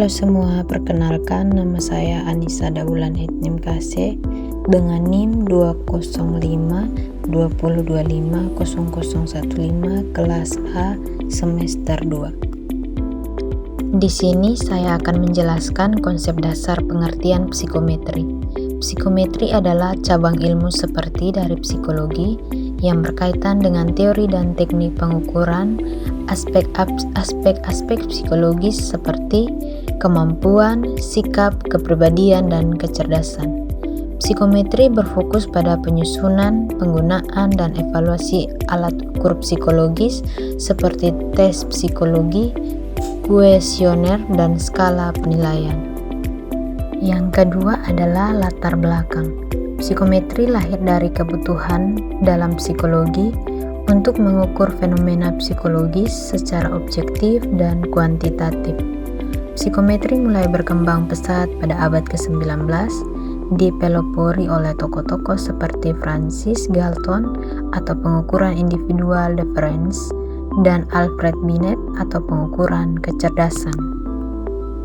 Halo semua, perkenalkan nama saya Anissa Daulan MKC dengan NIM 20520250015 kelas A semester 2. Di sini saya akan menjelaskan konsep dasar pengertian psikometri. Psikometri adalah cabang ilmu seperti dari psikologi yang berkaitan dengan teori dan teknik pengukuran aspek-aspek psikologis seperti kemampuan, sikap, kepribadian, dan kecerdasan. Psikometri berfokus pada penyusunan, penggunaan, dan evaluasi alat ukur psikologis seperti tes psikologi, kuesioner, dan skala penilaian. Yang kedua adalah latar belakang. Psikometri lahir dari kebutuhan dalam psikologi untuk mengukur fenomena psikologis secara objektif dan kuantitatif. Psikometri mulai berkembang pesat pada abad ke-19, dipelopori oleh tokoh-tokoh seperti Francis Galton atau pengukuran individual difference dan Alfred Binet atau pengukuran kecerdasan.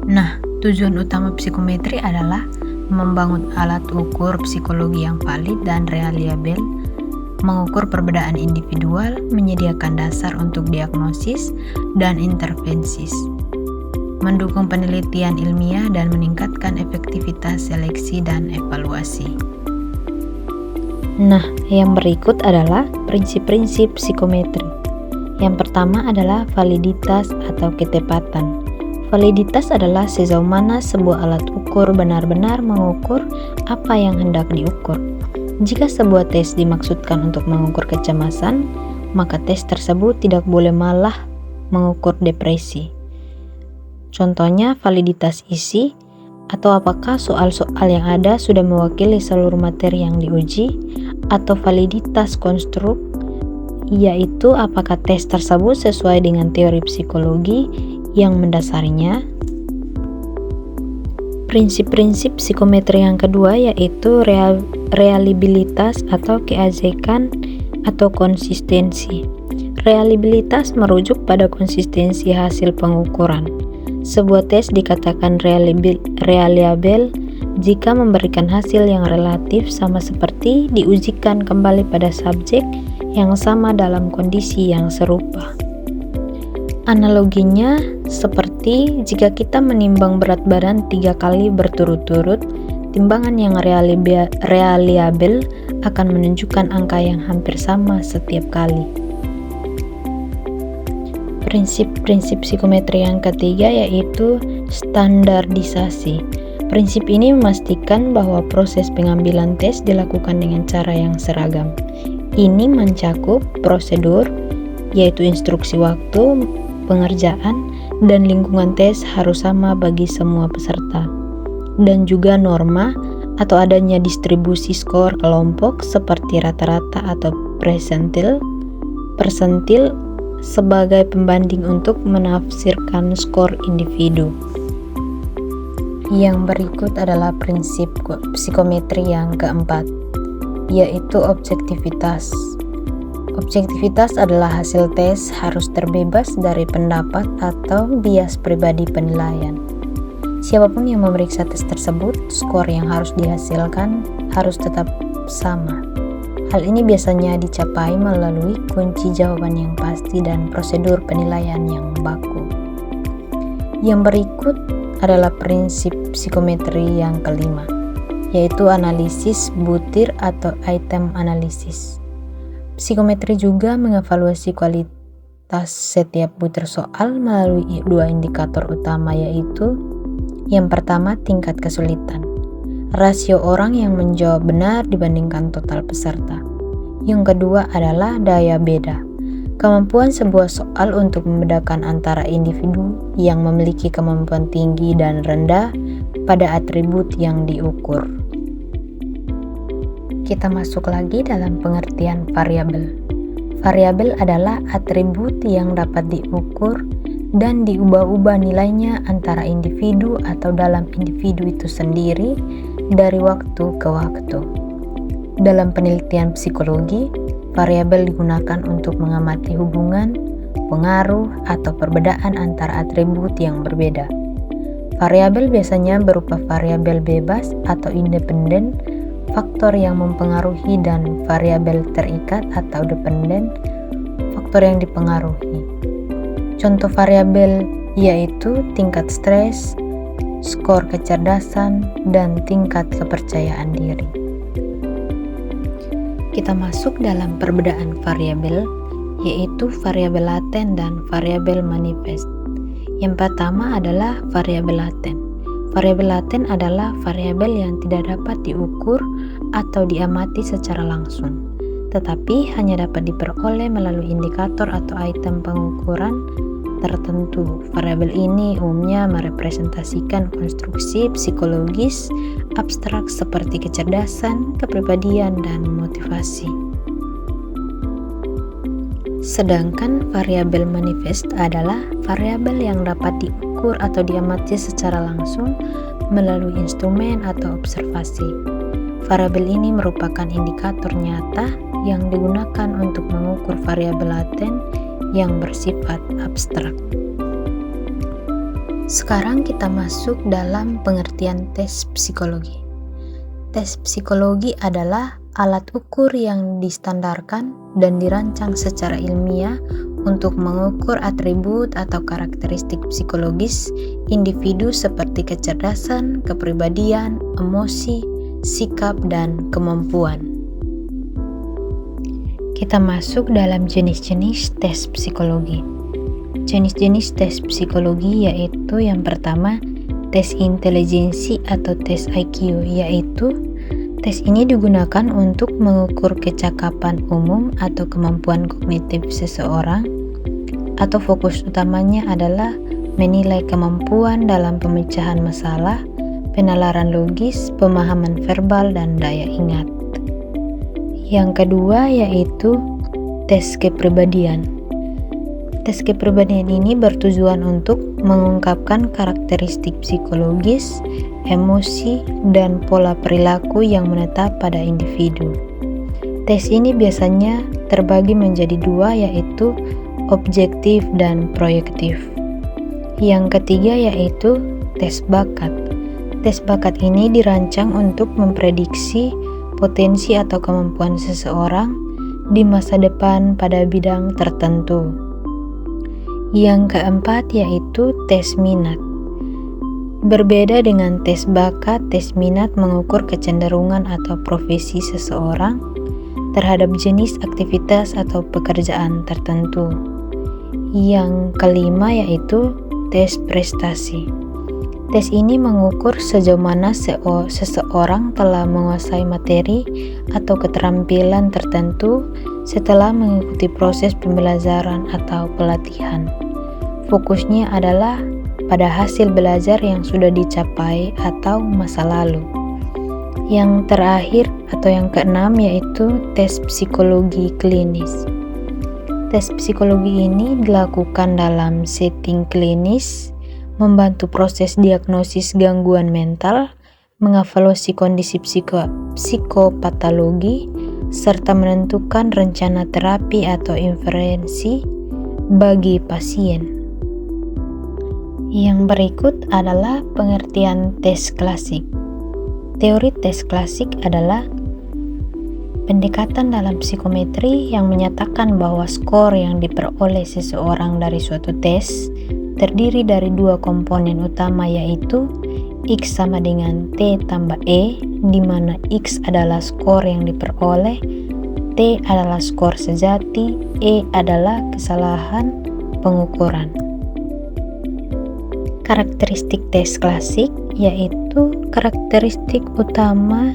Nah, tujuan utama psikometri adalah membangun alat ukur psikologi yang valid dan reliabel, mengukur perbedaan individual, menyediakan dasar untuk diagnosis dan intervensi, mendukung penelitian ilmiah dan meningkatkan efektivitas seleksi dan evaluasi. Nah, yang berikut adalah prinsip-prinsip psikometri. Yang pertama adalah validitas atau ketepatan. Validitas adalah sejauh mana sebuah alat ukur benar-benar mengukur apa yang hendak diukur. Jika sebuah tes dimaksudkan untuk mengukur kecemasan, maka tes tersebut tidak boleh malah mengukur depresi. Contohnya validitas isi, atau apakah soal-soal yang ada sudah mewakili seluruh materi yang diuji, atau validitas konstruk, yaitu apakah tes tersebut sesuai dengan teori psikologi yang mendasarinya. Prinsip-prinsip psikometri yang kedua yaitu reliabilitas atau keajekan atau konsistensi. Reliabilitas merujuk pada konsistensi hasil pengukuran. Sebuah tes dikatakan reliable jika memberikan hasil yang relatif sama seperti diujikan kembali pada subjek yang sama dalam kondisi yang serupa. Analoginya seperti jika kita menimbang berat badan 3 kali berturut-turut, timbangan yang reliable akan menunjukkan angka yang hampir sama setiap kali. Prinsip-prinsip psikometri yang ketiga yaitu standarisasi. Prinsip ini memastikan bahwa proses pengambilan tes dilakukan dengan cara yang seragam. Ini mencakup prosedur, yaitu instruksi waktu, pengerjaan, dan lingkungan tes harus sama bagi semua peserta. Dan juga norma atau adanya distribusi skor kelompok seperti rata-rata atau persentil sebagai pembanding untuk menafsirkan skor individu. Yang berikut adalah prinsip psikometri yang keempat, yaitu objektivitas. Objektivitas adalah hasil tes harus terbebas dari pendapat atau bias pribadi penilaian. Siapapun yang memeriksa tes tersebut, skor yang harus dihasilkan harus tetap sama. Hal ini biasanya dicapai melalui kunci jawaban yang pasti dan prosedur penilaian yang baku. Yang berikut adalah prinsip psikometri yang kelima, yaitu analisis butir atau item analisis. Psikometri juga mengevaluasi kualitas setiap butir soal melalui 2 indikator utama, yaitu yang pertama tingkat kesulitan, rasio orang yang menjawab benar dibandingkan total peserta. Yang kedua adalah daya beda, kemampuan sebuah soal untuk membedakan antara individu yang memiliki kemampuan tinggi dan rendah pada atribut yang diukur. Kita masuk lagi dalam pengertian variabel. Variabel adalah atribut yang dapat diukur dan diubah-ubah nilainya antara individu atau dalam individu itu sendiri dari waktu ke waktu. Dalam penelitian psikologi, variabel digunakan untuk mengamati hubungan, pengaruh, atau perbedaan antara atribut yang berbeda. Variabel biasanya berupa variabel bebas atau independen, faktor yang mempengaruhi, dan variabel terikat atau dependen, faktor yang dipengaruhi. Contoh variabel yaitu tingkat stres, skor kecerdasan, dan tingkat kepercayaan diri. Kita masuk dalam perbedaan variabel, yaitu variabel laten dan variabel manifest. Yang pertama adalah variabel laten. Variabel laten adalah variabel yang tidak dapat diukur atau diamati secara langsung, tetapi hanya dapat diperoleh melalui indikator atau item pengukuran tertentu. Variabel ini umumnya merepresentasikan konstruksi psikologis abstrak seperti kecerdasan, kepribadian, dan motivasi. Sedangkan variabel manifest adalah variabel yang dapat diukur atau diamati secara langsung melalui instrumen atau observasi. Variabel ini merupakan indikator nyata yang digunakan untuk mengukur variabel laten yang bersifat abstrak. Sekarang kita masuk dalam pengertian tes psikologi. Tes psikologi adalah alat ukur yang distandarkan dan dirancang secara ilmiah untuk mengukur atribut atau karakteristik psikologis individu seperti kecerdasan, kepribadian, emosi, sikap, dan kemampuan. Kita masuk dalam jenis-jenis tes psikologi. Jenis-jenis tes psikologi yaitu yang pertama, tes intelijensi atau tes IQ, yaitu tes ini digunakan untuk mengukur kecakapan umum atau kemampuan kognitif seseorang, atau fokus utamanya adalah menilai kemampuan dalam pemecahan masalah, penalaran logis, pemahaman verbal, dan daya ingat. Yang kedua yaitu tes kepribadian. Tes kepribadian ini bertujuan untuk mengungkapkan karakteristik psikologis, emosi, dan pola perilaku yang menetap pada individu. Tes ini biasanya terbagi menjadi dua, yaitu objektif dan proyektif. Yang ketiga yaitu tes bakat. Tes bakat ini dirancang untuk memprediksi potensi atau kemampuan seseorang di masa depan pada bidang tertentu. Yang keempat yaitu tes minat. Berbeda dengan tes bakat, tes minat mengukur kecenderungan atau profesi seseorang terhadap jenis aktivitas atau pekerjaan tertentu. Yang kelima yaitu tes prestasi. Tes ini mengukur sejauh mana seseorang telah menguasai materi atau keterampilan tertentu setelah mengikuti proses pembelajaran atau pelatihan. Fokusnya adalah pada hasil belajar yang sudah dicapai atau masa lalu. Yang terakhir atau yang keenam yaitu tes psikologi klinis. Tes psikologi ini dilakukan dalam setting klinis, membantu proses diagnosis gangguan mental, mengevaluasi kondisi psikopatologi, serta menentukan rencana terapi atau intervensi bagi pasien. Yang berikut adalah pengertian tes klasik. Teori tes klasik adalah pendekatan dalam psikometri yang menyatakan bahwa skor yang diperoleh seseorang dari suatu tes terdiri dari dua komponen utama, yaitu X sama dengan T tambah E, di mana X adalah skor yang diperoleh, T adalah skor sejati, E adalah kesalahan pengukuran. Karakteristik tes klasik yaitu karakteristik utama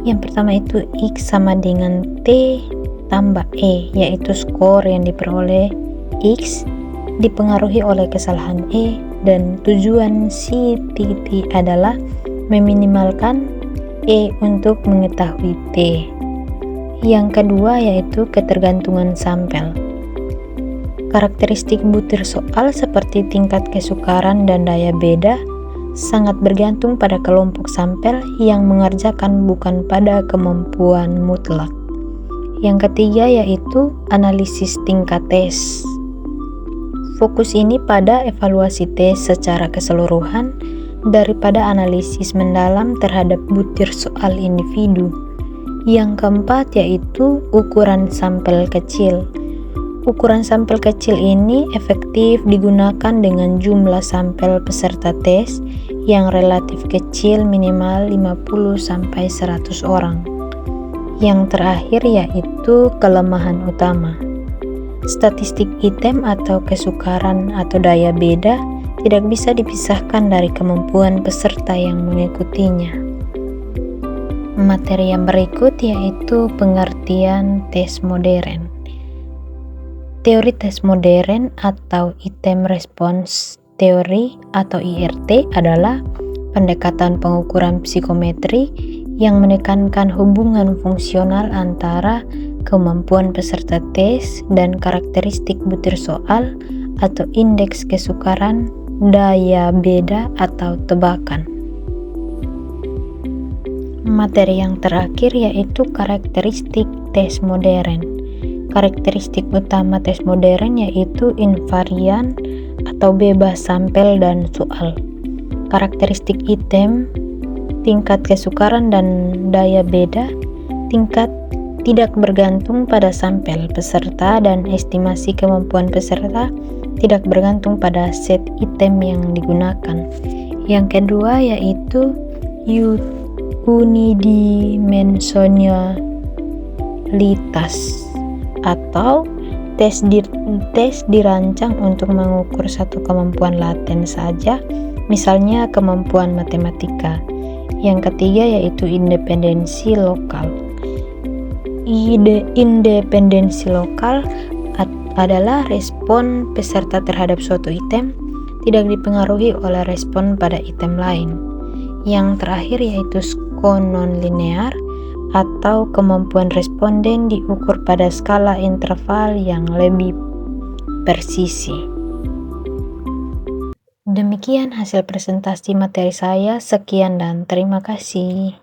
yang pertama itu X sama dengan T tambah E, yaitu skor yang diperoleh X dipengaruhi oleh kesalahan E, dan tujuan si titik adalah meminimalkan E untuk mengetahui T. Yang kedua yaitu ketergantungan sampel. Karakteristik butir soal seperti tingkat kesukaran dan daya beda sangat bergantung pada kelompok sampel yang mengerjakan, bukan pada kemampuan mutlak. Yang ketiga yaitu analisis tingkat tes. fokus ini pada evaluasi tes secara keseluruhan daripada analisis mendalam terhadap butir soal individu. Yang keempat yaitu ukuran sampel kecil. Ukuran sampel kecil ini efektif digunakan dengan jumlah sampel peserta tes yang relatif kecil, minimal 50-100 orang. Yang terakhir yaitu kelemahan utama. Statistik item atau kesukaran atau daya beda tidak bisa dipisahkan dari kemampuan peserta yang mengikutinya. Materi yang berikut yaitu pengertian tes modern. Teori tes modern atau item response theory atau IRT adalah pendekatan pengukuran psikometri yang menekankan hubungan fungsional antara kemampuan peserta tes dan karakteristik butir soal atau indeks kesukaran, daya beda atau tebakan. Materi yang terakhir yaitu karakteristik tes modern. Karakteristik utama tes modern yaitu invarian atau bebas sampel dan soal. Karakteristik item, tingkat kesukaran dan daya beda, tingkat tidak bergantung pada sampel peserta dan estimasi kemampuan peserta tidak bergantung pada set item yang digunakan. Yang kedua yaitu unidimensionalitas atau tes dirancang untuk mengukur satu kemampuan laten saja, misalnya kemampuan matematika. Yang ketiga yaitu independensi lokal. Independensi lokal adalah respon peserta terhadap suatu item tidak dipengaruhi oleh respon pada item lain. Yang terakhir yaitu non-linear atau kemampuan responden diukur pada skala interval yang lebih persisi. Demikian hasil presentasi materi saya. Sekian dan terima kasih.